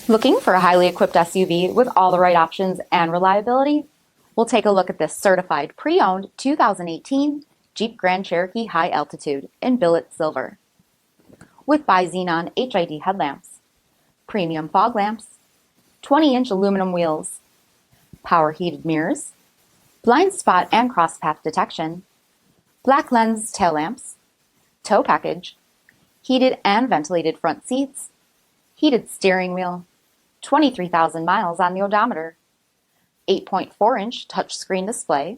Looking for a highly equipped SUV with all the right options and reliability? We'll take a look at this certified pre-owned 2018 Jeep Grand Cherokee High Altitude in billet silver. With bi-xenon HID headlamps, premium fog lamps, 20-inch aluminum wheels, power heated mirrors, blind spot and cross path detection, black lens tail lamps, tow package, heated and ventilated front seats, heated steering wheel, 23,000 miles on the odometer, 8.4-inch touchscreen display,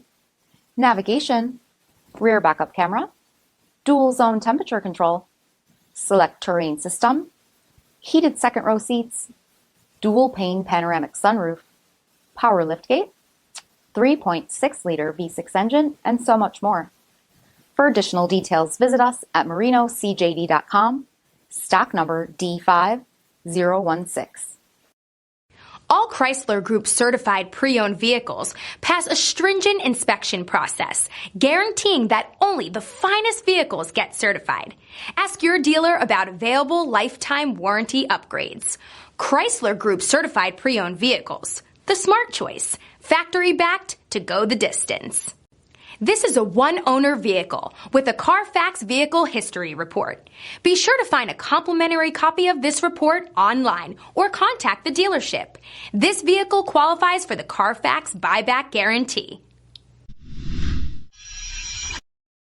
navigation, rear backup camera, dual zone temperature control, SELEC-TERRAIN system, heated second row seats, dual pane panoramic sunroof, power liftgate, 3.6-liter V6 engine, and so much more. For additional details, visit us at marinocjd.com, stock number D5016. All Chrysler Group certified pre-owned vehicles pass a stringent inspection process, guaranteeing that only the finest vehicles get certified. Ask your dealer about available lifetime warranty upgrades. Chrysler Group certified pre-owned vehicles, the smart choice, factory backed to go the distance. This is a one-owner vehicle with a CARFAX vehicle history report. Be sure to find a complimentary copy of this report online or contact the dealership. This vehicle qualifies for the CARFAX buyback guarantee.